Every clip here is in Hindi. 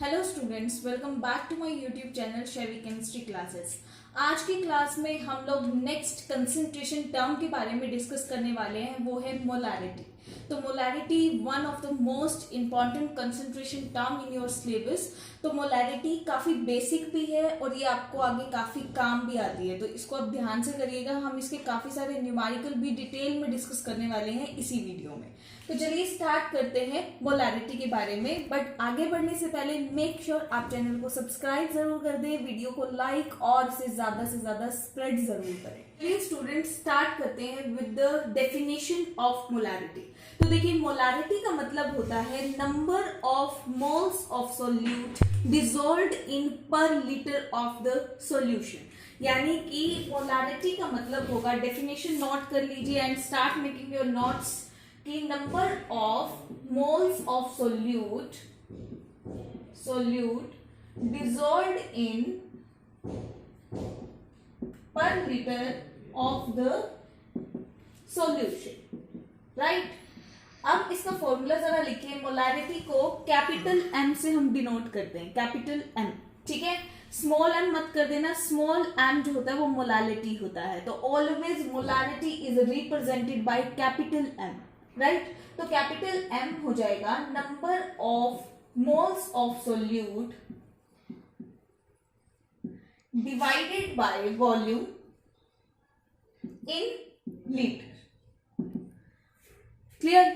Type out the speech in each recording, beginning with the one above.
Hello students, welcome back to my YouTube channel Shevi chemistry classes. आज की क्लास में हम लोग नेक्स्ट कंसंट्रेशन टर्म के बारे में डिस्कस करने वाले हैं, वो है मोलैरिटी। तो molarity one of the most important concentration term in your syllabus. तो मोलैरिटी काफ़ी बेसिक भी है और ये आपको आगे काफ़ी काम भी आती है, तो इसको आप ध्यान से करिएगा। हम इसके काफ़ी सारे न्यूमेरिकल भी डिटेल में डिस्कस करने वाले हैं इसी वीडियो में। तो चलिए स्टार्ट करते हैं मोलैरिटी के बारे में। बट आगे बढ़ने से पहले मेक श्योर आप चैनल को सब्सक्राइब जरूर कर दें, वीडियो को लाइक और से ज्यादा स्प्रेड जरूर करें। चलिए स्टूडेंट स्टार्ट करते हैं with the definition of molarity. तो देखिए, मोलैरिटी का मतलब होता है number of moles of solute dissolved इन पर लीटर ऑफ द सॉल्यूशन। यानी कि मोलैरिटी का मतलब होगा, डेफिनेशन नोट कर लीजिए and start making your notes, कि number of moles of solute dissolved in per liter of the solution, right. अब इसका फॉर्मूला जरा लिखिए। मोलैरिटी को कैपिटल एम से हम डिनोट करते हैं, कैपिटल एम, ठीक है। स्मॉल एम मत कर देना, स्मॉल एम जो होता है वो मोलैरिटी होता है। तो always molarity is represented by capital M, right. तो कैपिटल एम हो जाएगा number of moles of solute divided by volume in litre. Clear,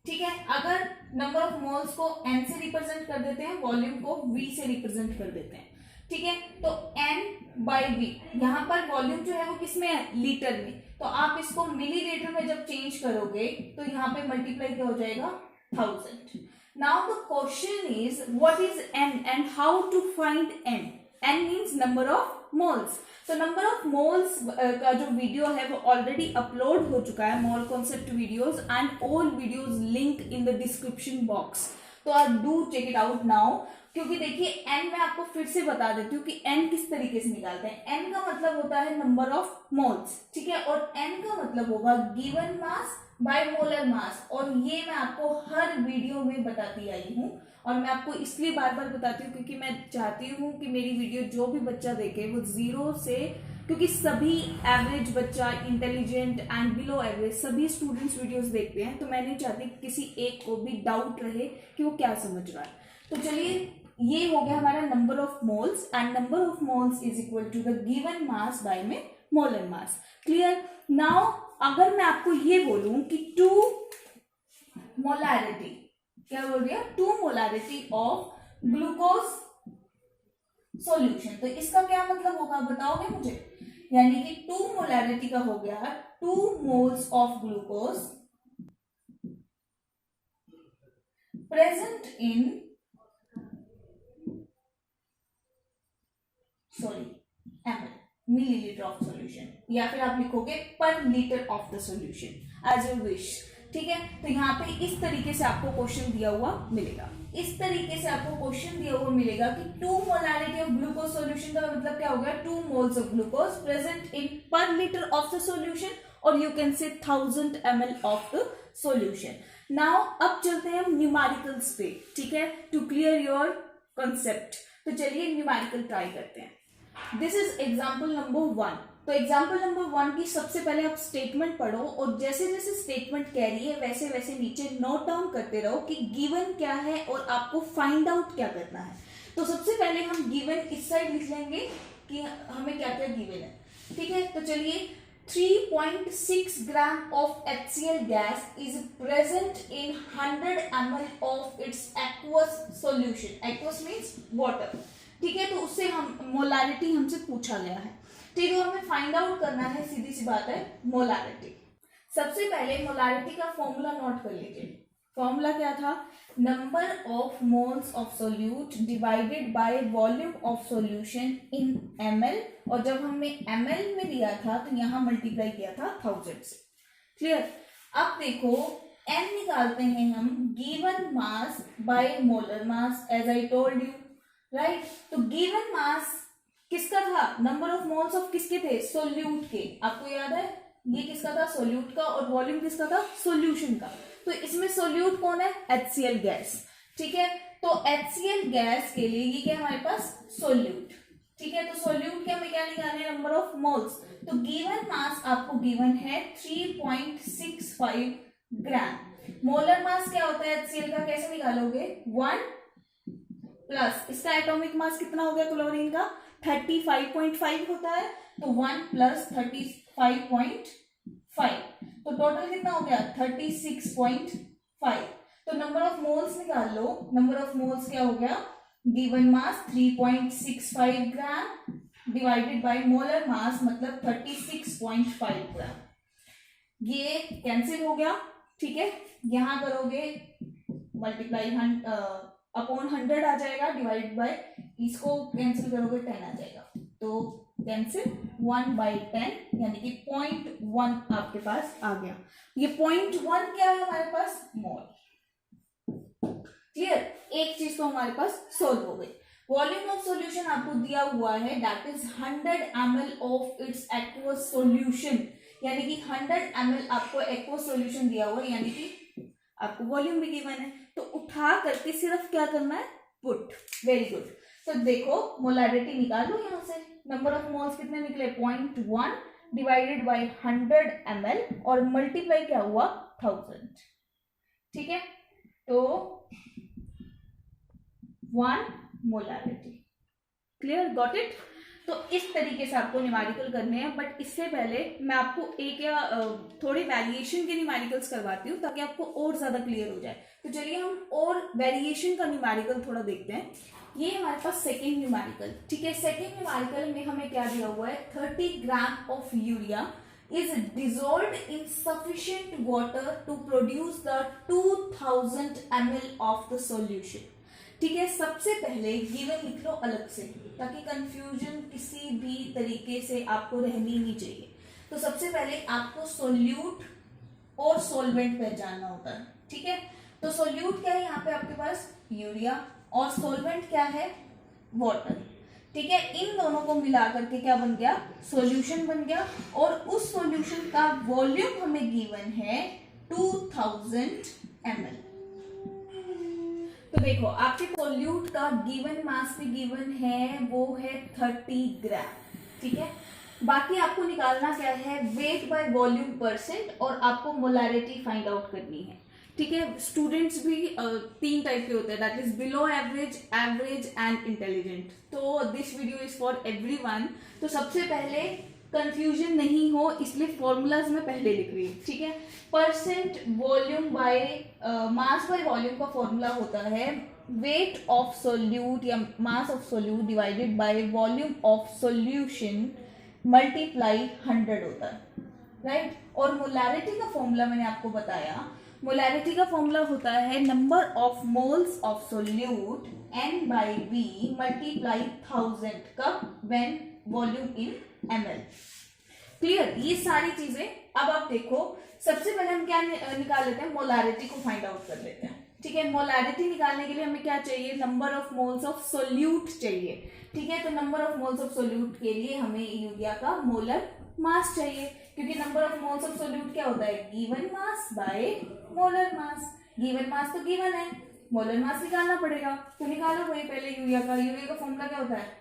ठीक है। अगर नंबर ऑफ मोल्स को एन से रिप्रेजेंट कर देते हैं, वॉल्यूम को वी से रिप्रेजेंट कर देते हैं, ठीक है। तो एन बाई वी, यहां पर वॉल्यूम जो है वो किसमें है, लीटर में। तो आप इसको मिलीलीटर में जब चेंज करोगे तो यहाँ पे मल्टीप्लाई क्या हो जाएगा, 1000। Now the question is what is N and how to find N. N means number of moles. तो नंबर ऑफ मोल्स का जो वीडियो है वो ऑलरेडी अपलोड हो चुका है, mole concept videos, and all videos link in the description box. तो आप do check it out now. क्योंकि देखिए, एन मैं आपको फिर से बता देती हूँ कि एन किस तरीके से निकालते हैं। एन का मतलब होता है नंबर ऑफ मोल्स, ठीक है, और एन का मतलब होगा गिवन मास बाय मोलर मास। और ये मैं आपको हर वीडियो में बताती आई हूँ, और मैं आपको इसलिए बार बार बताती हूँ क्योंकि मैं चाहती हूँ कि मेरी वीडियो जो भी बच्चा देखे वो जीरो से, क्योंकि सभी एवरेज बच्चा, इंटेलिजेंट एंड बिलो एवरेज सभी स्टूडेंट्स वीडियोस देखते हैं। तो मैं नहीं चाहती किसी एक को भी डाउट रहे कि वो क्या समझ रहा है। तो चलिए, ये हो गया हमारा number of moles, and number of moles is equal to the given mass by में मोलर मास। क्लियर। नाउ अगर मैं आपको ये बोलूं कि टू मोलैरिटी, क्या बोल रही है, two molarity of glucose solution, तो इसका क्या मतलब होगा बताओगे मुझे। यानी कि टू मोलैरिटी का हो गया 2 moles of glucose present in ml, millilitre of solution, या फिर आप लिखोगे per litre of the solution, as you wish, ठीक है। तो यहाँ पे इस तरीके से आपको क्वेश्चन दिया हुआ मिलेगा, इस तरीके से आपको क्वेश्चन दिया हुआ मिलेगा कि 2 मोलैरिटी ऑफ ग्लूकोज सॉल्यूशन का मतलब क्या हो गया, 2 मोल्स ऑफ ग्लूकोज प्रेजेंट इन पर लीटर ऑफ द सॉल्यूशन, और you can say 1000 ml of the solution. Now अब चलते हैं हम न्यूमेरिकल्स पे, ठीक है, टू क्लियर योर कंसेप्ट। तो चलिए न्यूमेरिकल ट्राई करते हैं। This is example number 1। तो एग्जाम्पल नंबर 1 की सबसे पहले आप स्टेटमेंट पढ़ो, और जैसे जैसे स्टेटमेंट कह रही है वैसे वैसे नीचे नोट डाउन करते रहो कि गिवन क्या है और आपको फाइंड आउट क्या करना है। तो सबसे पहले हम गिवन इस साइड लिख लेंगे कि हमें क्या क्या गिवन है, ठीक है। तो चलिए, 3.6 gram of HCl gas is present in 100 ml of its aqueous solution. Aqueous means water, ठीक है। तो उससे हम मोलैरिटी हमसे पूछा गया है, ठीक है। हमें फाइंड आउट करना है, सीधी सी बात है, मोलैरिटी। सबसे पहले मोलैरिटी का फॉर्मूला नोट कर लीजिए। फॉर्मूला क्या था, number of moles of solute divided by volume of solution in ml, और जब हमने ml में दिया था तो यहां मल्टीप्लाई किया था 1000 से। क्लियर। अब देखो, n निकालते हैं हम given mass by molar mass, as I told you, right. तो गिवन मास किसका था, नंबर ऑफ मोल्स ऑफ किसके थे, सोल्यूट के। आपको याद है ये किसका था, सोल्यूट का, और वॉल्यूम किसका था, सोल्यूशन का। तो इसमें सोल्यूट कौन है, HCl गैस, ठीक है। तो HCl गैस के लिए ये क्या हमारे पास सोल्यूट, ठीक है। तो सोल्यूट के हमें क्या निकालना है, नंबर ऑफ मोल्स। तो गिवन मास आपको गिवन है 3.65 ग्राम। मोलर मास क्या होता है HCl का, कैसे निकालोगे, 1 प्लस इसका एटॉमिक मास कितना हो गया क्लोरीन का, 35.5 होता है, तो 1 प्लस 35.5, तो टोटल कितना हो गया 36.5। तो नंबर ऑफ मोल्स निकाल लो, नंबर ऑफ मोल्स क्या हो गया, given mass 3.65 gram divided by molar मास मतलब 36.5 ग्राम, ये कैंसिल हो गया, ठीक है। यहां करोगे मल्टीप्लाई अपॉन 100 आ जाएगा, डिवाइड बाय इसको कैंसिल करोगे 10 आ जाएगा, तो कैंसिल 1/10 यानी कि 0.1 आपके पास आ गया। ये 0.1 क्या है हमारे पास, मोल। क्लियर, एक चीज तो हमारे पास सोल्व हो गई। वॉल्यूम ऑफ सॉल्यूशन आपको दिया हुआ है, that is 100 ml of its aqueous solution, यानी कि 100 ml आपको एक्वस सॉल्यूशन दिया हुआ है, यानी कि आपको वॉल्यूम भी गिवन है, तो उठा करके सिर्फ क्या करना है, पुट। Very good. तो देखो मोलैरिटी निकालो यहां से, नंबर ऑफ मोल्स कितने निकले 0.1 डिवाइडेड बाय 100 ml और मल्टीप्लाई क्या हुआ 1000, ठीक है। तो 1 मोलैरिटी। Clear, got it. तो इस तरीके से आपको न्यूमेरिकल करने हैं, बट इससे पहले मैं आपको एक या थोड़ी वेरिएशन के न्यूमेरिकल्स करवाती हूँ ताकि आपको और ज्यादा क्लियर हो जाए। तो चलिए हम और वेरिएशन का न्यूमेरिकल थोड़ा देखते हैं। ये हमारे पास सेकेंड न्यूमेरिकल, ठीक है। सेकेंड न्यूमेरिकल में हमें क्या दिया हुआ है, 30 gram of urea is dissolved in sufficient water to produce the 2000 ml of the solution, ठीक है। सबसे पहले गिवन लिख लो अलग से ताकि कंफ्यूजन किसी भी तरीके से आपको रहनी नहीं चाहिए। तो सबसे पहले आपको सोल्यूट और सॉल्वेंट पहचानना होता है, ठीक है। तो सोल्यूट क्या है यहाँ पे आपके पास, यूरिया, और सॉल्वेंट क्या है, वाटर, ठीक है। इन दोनों को मिला करके क्या बन गया, सॉल्यूशन बन गया, और उस सॉल्यूशन का वॉल्यूम हमें गिवन है 2000 ml। तो देखो आपके सोल्यूट का गिवन मास भी गिवन है, वो है 30 ग्राम, ठीक है। बाकी आपको निकालना क्या है, वेट बाय वॉल्यूम परसेंट, और आपको मोलैरिटी फाइंड आउट करनी है, ठीक है। स्टूडेंट्स भी 3 टाइप के होते हैं, that is below average, average and intelligent. तो this video is for everyone. तो सबसे पहले कंफ्यूजन नहीं हो इसलिए फॉर्मूलाज में पहले लिख रही हूँ, ठीक है। Percent volume by mass by volume का फॉर्मूला होता है वेट ऑफ सोल्यूट या mass of solute divided by volume of solution multiply 100 होता है, राइट। और मोलैरिटी का फॉर्मूला मैंने आपको बताया, मोलैरिटी का फॉर्मूला होता है number of moles of solute N/V multiply 1000 कब, when volume in ml। Clear, ये सारी चीजें। अब आप देखो सबसे पहले हम क्या निकाल लेते हैं, मोलैरिटी को फाइंड आउट कर लेते हैं, ठीक है। मोलैरिटी निकालने के लिए हमें क्या चाहिए, number of moles of solute चाहिए, ठीक है। तो number of moles of solute के लिए हमें यूरिया का मोलर मास चाहिए, क्योंकि number of moles of solute क्या होता है, given mass by molar mass. Given mass तो गिवन है, मोलर मास निकालना पड़ेगा, तो निकालो वही पहले यूरिया का फॉर्मूला क्या होता है,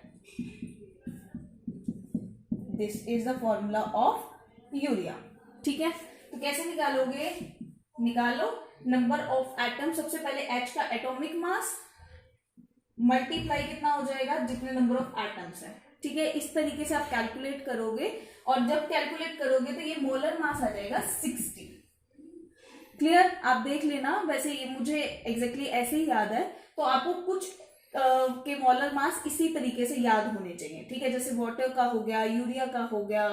this is the formula of urea, ठीक है। तो कैसे निकालोगे, निकालो नंबर ऑफ एटम, सबसे पहले H का एटॉमिक मास मल्टीप्लाई कितना हो जाएगा, जितने नंबर ऑफ एटम्स है, ठीक है। इस तरीके से आप कैलकुलेट करोगे, और जब कैलकुलेट करोगे तो ये मोलर मास आ जाएगा 60। क्लियर, आप देख लेना, वैसे ये मुझे एग्जैक्टली ऐसे ही याद है, तो आपको कुछ के मोलर मास इसी तरीके से याद होने चाहिए, ठीक है। जैसे वाटर का हो गया, यूरिया का हो गया,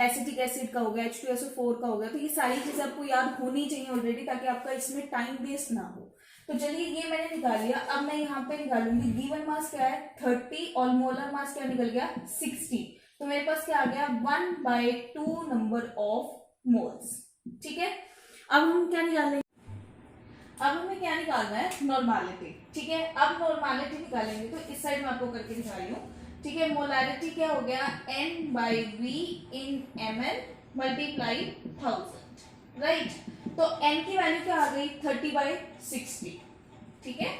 एसिटिक एसिड का हो गया, H2SO4 का हो गया, तो ये सारी चीजें आपको याद होनी चाहिए ऑलरेडी, ताकि आपका इसमें टाइम वेस्ट ना हो। तो चलिए ये मैंने निकाल लिया, अब मैं यहाँ पे निकालूंगी गिवन मास क्या है 30 और मोलर मास क्या निकल गया 60। तो मेरे पास क्या आ गया 1/2 नंबर ऑफ मोल्स, ठीक है। अब हम क्या निकालेंगे, अब हमें क्या निकालना है, नॉर्मैलिटी, ठीक है। अब नॉर्मैलिटी निकालेंगे, तो इस साइड में आपको करके दिखा रही हूँ, ठीक है। मोलैरिटी क्या हो गया N/V इन ml मल्टीप्लाई 1000, राइट। तो N की वैल्यू क्या आ गई 30/60, ठीक है।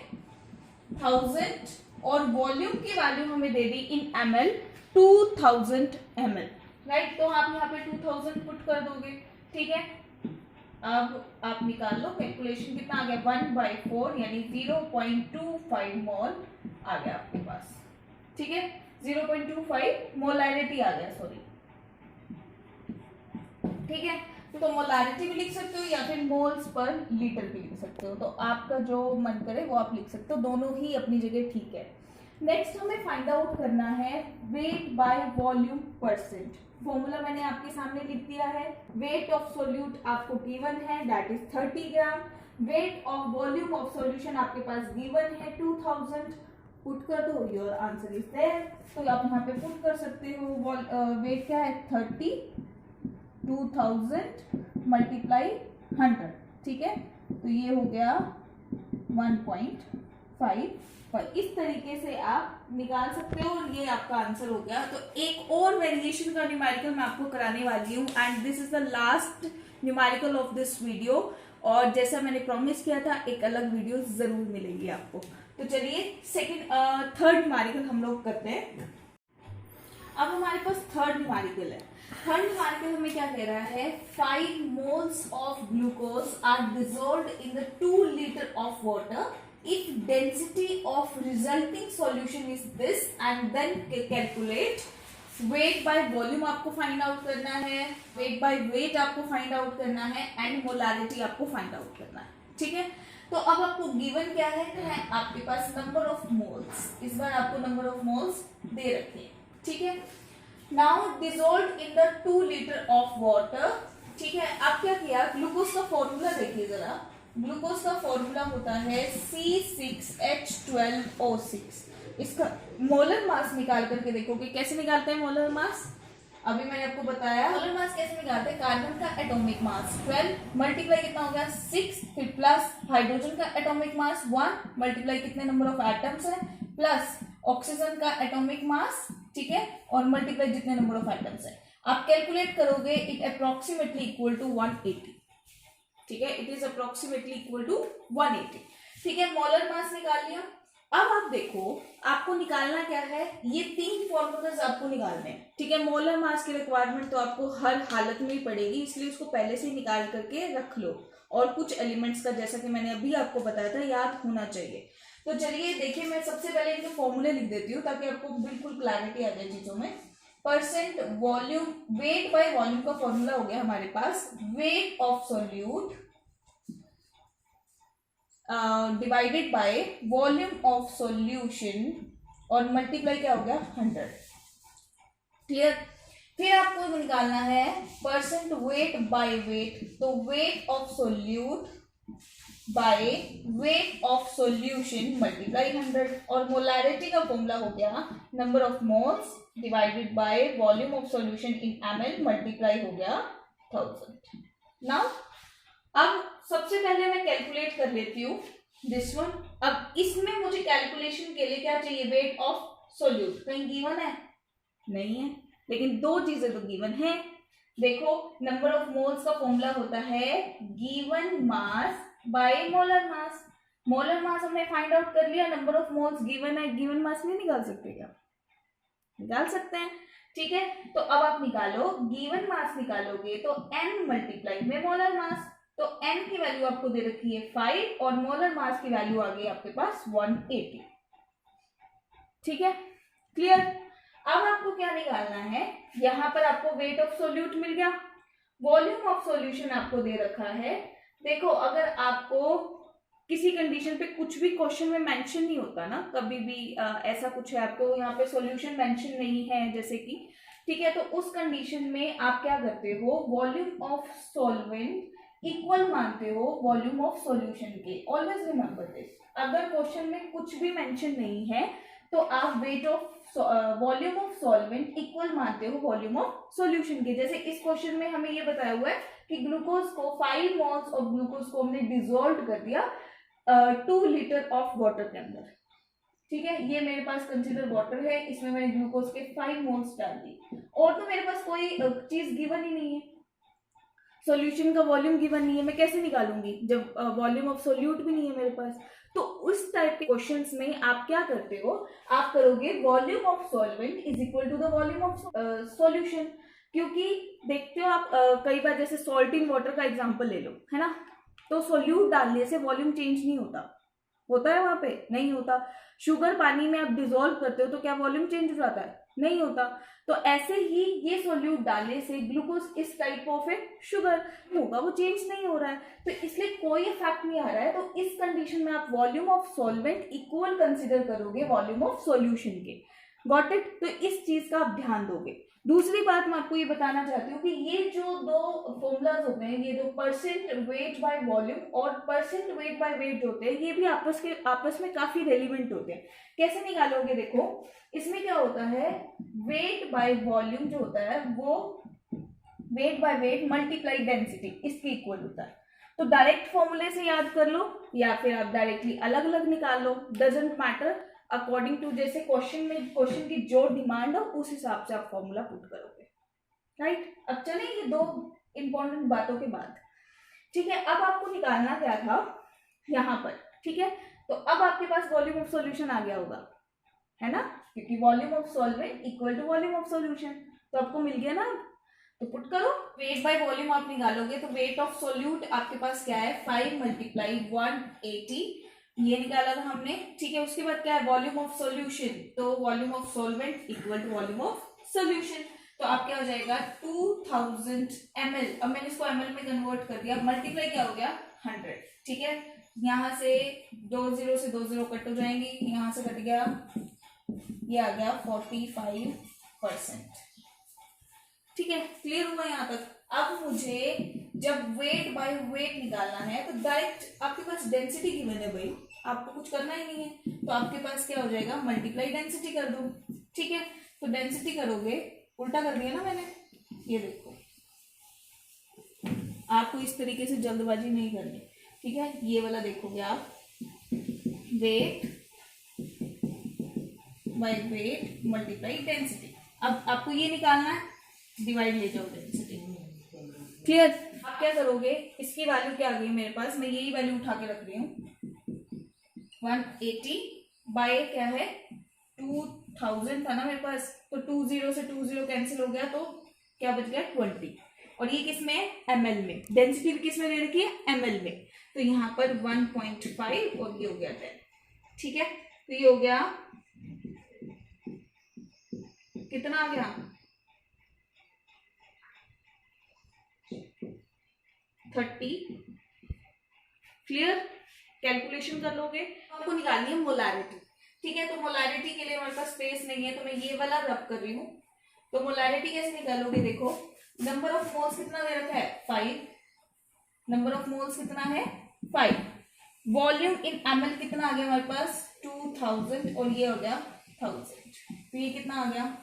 1000 और वॉल्यूम की वैल्यू हमें दे दी इन ml 2000 ml, राइट। तो आप यहाँ पे 2000 पुट कर दोगे, ठीक है। अब आप निकाल लो, कैलकुलेशन कितना आ गया 1/4 यानी 0.25 मोल आ गया आपके पास, ठीक है। 0.25 मोलैरिटी आ गया, सॉरी, ठीक है। तो मोलैरिटी भी लिख सकते हो या फिर मोल्स पर लीटर भी लिख सकते हो, तो आपका जो मन करे वो आप लिख सकते हो, दोनों ही अपनी जगह ठीक है। नेक्स्ट हमें फाइंड आउट करना है wait by volume percent. Formula मैंने आपके सामने लिख दिया है। वेट ऑफ सोल्यूट आपको गिवन है, that is 30 gram. Weight of volume of solution आपके पास गिवन है 2000। पुट कर दो, योर आंसर इज देयर। तो आप यहाँ पे पुट कर सकते हो। वेट क्या है 30, 2000 मल्टीप्लाई 100, ठीक है। तो ये हो गया 1.5। इस तरीके से आप निकाल सकते हो और ये आपका आंसर हो गया। तो एक और वेरिएशन का न्यूमेरिकल मैं आपको कराने वाली हूँ and this is the last numerical of this video. और जैसा मैंने प्रॉमिस किया था, एक अलग वीडियो जरूर मिलेगी आपको। तो चलिए थर्ड न्यूमेरिकल हम लोग करते हैं। अब हमारे पास थर्ड न्यूमेरिकल है। थर्ड न्यूमेरिकल हमें क्या कह रहा है, 5 moles of glucose are dissolved in the 2 liter of water if density of resulting solution is this, and then calculate weight by volume आपको फाइंड आउट करना है, weight by weight आपको फाइंड आउट करना है एंड मोलैरिटी आपको फाइंड आउट करना है, ठीक है। तो अब आपको गिवन क्या है आपके पास नंबर ऑफ मोल्स। इस बार आपको नंबर ऑफ मोल्स दे रखे हैं, ठीक है। Now dissolve in the 2 liter of water, ठीक है। अब क्या किया, ग्लूकोज का फॉर्मूला देखिए जरा। ग्लूकोज का फॉर्मूला होता है C6H12O6। इसका मोलर मास निकाल करके देखोगे, कैसे निकालते हैं मोलर मास, अभी मैंने आपको बताया। मोलर मास कैसे निकालते हैं, कार्बन का एटॉमिक मास 12 मल्टीप्लाई कितना हो गया 6, फिर प्लस हाइड्रोजन का एटॉमिक मास 1 मल्टीप्लाई कितने नंबर ऑफ एटम्स है, प्लस ऑक्सीजन का एटॉमिक मास, ठीक है, और मल्टीप्लाई जितने नंबर ऑफ एटम्स है। आप कैलकुलेट करोगे, इट अप्रोक्सीमेटली इक्वल टू 180, ठीक है। It is approximately equal to 180, ठीक है। मोलर मास निकाल लिया। अब आप देखो, आपको निकालना क्या है, ये 3 फॉर्मूलाज आपको निकालने हैं, ठीक है। मोलर मास की रिक्वायरमेंट तो आपको हर हालत में ही पड़ेगी, इसलिए उसको पहले से निकाल करके रख लो। और कुछ एलिमेंट्स का, जैसा कि मैंने अभी आपको बताया था, याद होना चाहिए। तो चलिए देखिए, मैं सबसे पहले इनके फॉर्मूले लिख देती हूँ ताकि आपको बिल्कुल क्लैरिटी आ जाए चीजों में। Percent volume, weight by volume का फॉर्मूला हो गया हमारे पास weight of solute divided by volume of solution और मल्टीप्लाई क्या हो गया 100, क्लियर। फिर आपको निकालना है परसेंट वेट बाय वेट, तो weight of solute by weight of solution multiply 100, और मोलैरिटी का फॉर्मूला हो गया number of moles divided by volume of solution in ml multiply हो गया 1000। नाउ अब सबसे पहले मैं कैलकुलेट कर लेती हूँ दिस वन। अब इसमें मुझे कैलकुलेशन के लिए क्या चाहिए, वेट ऑफ सोल्यूट। कहीं गिवन है, नहीं है, लेकिन 2 चीजें तो गिवन है। देखो, नंबर ऑफ मोल्स का फॉर्मूला होता है given mass by molar mass. Molar mass हमने फाइंड आउट कर लिया, नंबर ऑफ मोल्स गिवन है, गिवन मास नहीं निकाल सकते क्या, निकाल सकते हैं, ठीक है। तो अब आप निकालो, गिवन मास निकालोगे तो n मल्टीप्लाई में मोलर मास, तो n की वैल्यू आपको दे रखी है 5 और मोलर मास की वैल्यू आ गई आपके पास 180, ठीक है, क्लियर। अब आपको क्या निकालना है, यहां पर आपको वेट ऑफ सोल्यूट मिल गया, वॉल्यूम ऑफ सॉल्यूशन आपको दे रखा है। देखो, अगर आपको किसी कंडीशन पे कुछ भी क्वेश्चन में मेंशन नहीं होता ना, कभी भी ऐसा कुछ है आपको यहाँ पे सॉल्यूशन मेंशन नहीं है जैसे कि, ठीक है, तो उस कंडीशन में आप क्या करते हो, वॉल्यूम ऑफ सॉल्वेंट इक्वल मानते हो वॉल्यूम ऑफ सॉल्यूशन के। ऑलवेज रिमेंबर दिस, अगर क्वेश्चन में कुछ भी मेंशन नहीं है तो आप weight of volume of solvent equal मानते हो वॉल्यूम ऑफ सॉल्यूशन के। जैसे इस क्वेश्चन में हमें ये बताया हुआ है कि ग्लूकोज को 5 मोल्स ऑफ ग्लूकोज को हमने डिसॉल्व कर दिया 2 लीटर ऑफ वाटर के अंदर, ठीक है। ये मेरे पास कंसीडर वाटर है, इसमें मैंने ग्लूकोज के 5 मोल्स डाल दी, और तो मेरे पास कोई चीज गिवन ही नहीं है, सॉल्यूशन का वॉल्यूम गिवन नहीं है, मैं कैसे निकालूंगी जब वॉल्यूम ऑफ सोल्यूट भी नहीं है मेरे पास। तो उस टाइप के क्वेश्चंस में आप क्या करते हो, आप करोगे volume of solvent is equal to the volume of solution. क्योंकि देखते हो आप कई बार जैसे सॉल्ट इन वाटर का एग्जांपल ले लो, है ना, तो सोल्यूट डालने से वॉल्यूम चेंज नहीं होता है वहां पे, नहीं होता। शुगर पानी में आप डिसॉल्व करते हो तो क्या वॉल्यूम चेंज हो जाता है, नहीं होता। तो ऐसे ही ये सोल्यूट डालने से ग्लूकोज इस टाइप ऑफ ए शुगर होगा, वो चेंज नहीं हो रहा है, तो इसलिए कोई इफेक्ट नहीं आ रहा है। तो इस कंडीशन में आप volume of solvent equal consider करोगे वॉल्यूम ऑफ सॉल्यूशन के। Got it? तो इस चीज का आप ध्यान दोगे। दूसरी बात मैं आपको ये बताना चाहती हूँ कि ये जो दो फॉर्मूलाज होते हैं, ये जो परसेंट वेट बाय वॉल्यूम और परसेंट वेट बाय वेट जो होते हैं, ये भी आपस में काफी रेलिवेंट होते हैं। कैसे निकालोगे? देखो, इसमें क्या होता है, वेट बाय वॉल्यूम जो होता है वो wait by weight multiply density इसके इक्वल होता है। तो डायरेक्ट फॉर्मूले से याद कर लो या फिर आप डायरेक्टली अलग अलग निकाल लो, डजेंट मैटर, अकॉर्डिंग टू जैसे क्वेश्चन की जो डिमांड हो उस हिसाब से आप फॉर्मूला पुट करोगे, राइट। अब चले ये दो इंपॉर्टेंट बातों के बाद, ठीक है। अब आपको निकालना क्या था यहाँ पर, ठीक है। तो अब आपके पास वॉल्यूम ऑफ सॉल्यूशन आ गया होगा, है ना, क्योंकि volume of solvent equal to volume of solution, तो आपको मिल गया ना। तो पुट करो, वेट बाय वॉल्यूम आप निकालोगे तो वेट ऑफ सोल्यूट आपके पास क्या है, 5 मल्टीप्लाई 180, ये निकाला था हमने, ठीक है। उसके बाद क्या है, वॉल्यूम ऑफ सॉल्यूशन, तो volume of solvent equal to volume of solution, तो आप क्या हो जाएगा 2000 ml। अब मैंने इसको ml में कन्वर्ट कर दिया, मल्टीप्लाई क्या हो गया 100, ठीक है। यहाँ से 2 0 से 2 0 कट हो जाएंगी, यहाँ से कट गया, ये आ गया 45%, ठीक है। क्लियर हुआ यहाँ तक? अब मुझे जब वेट बाय वेट निकालना है तो डायरेक्ट आपके पास डेंसिटी की मैंने भाई, आपको कुछ करना ही नहीं है, तो आपके पास क्या हो जाएगा, मल्टीप्लाई डेंसिटी कर दो, ठीक है। तो डेंसिटी करोगे, उल्टा कर दिया ना मैंने, ये देखो, आपको इस तरीके से जल्दबाजी नहीं करनी, ठीक है। ये वाला देखोगे आप, wait by weight multiply density. अब आपको ये निकालना है, डिवाइड ले जाओ डेंसिटी, क्लियर। आप क्या करोगे, इसकी वैल्यू क्या आ गई मेरे पास, मैं यही वैल्यू उठा के रख रही हूँ, 180 बाय क्या है 2000 था ना मेरे पास, तो 20 से 20 कैंसिल हो गया, तो क्या बच गया 20, और ये किस में है, ml में, डेंसिटी भी किस में दे रखी है, ml में, तो यहाँ पर 1.5 और ये हो गया 10, ठीक है। तो ये हो गया कितना आ गया 30, क्लियर। कैलकुलेशन कर लोगे, आपको निकालनी है मोलारिटी, ठीक है। तो मोलारिटी के लिए हमारे पास स्पेस नहीं है, तो मैं ये वाला रब कर रही हूँ। तो मोलारिटी कैसे निकालोगे, देखो, नंबर ऑफ मोल्स कितना दे रखा है 5, नंबर ऑफ मोल्स कितना है 5, वॉल्यूम इन ml कितना आ गया हमारे पास 2000, और ये हो गया 1000, तो ये कितना आ गया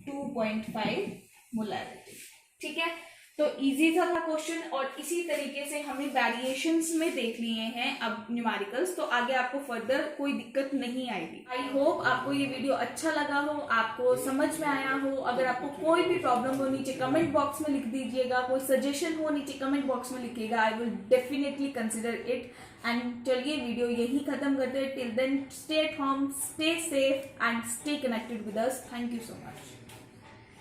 2.5 मोलारिटी, ठीक है। तो इजी था क्वेश्चन, और इसी तरीके से हमें वेरिएशंस में देख लिए हैं अब न्यूमेरिकल्स, तो आगे आपको फर्दर कोई दिक्कत नहीं आएगी। आई होप आपको ये वीडियो अच्छा लगा हो, आपको समझ में आया हो। अगर आपको कोई भी प्रॉब्लम हो नीचे कमेंट बॉक्स में लिख दीजिएगा, कोई सजेशन हो नीचे कमेंट बॉक्स में लिखिएगा, I will definitely consider it. And चलिए वीडियो यही खत्म करते हैं। Till then stay at home, stay safe and stay connected with us. Thank you so much.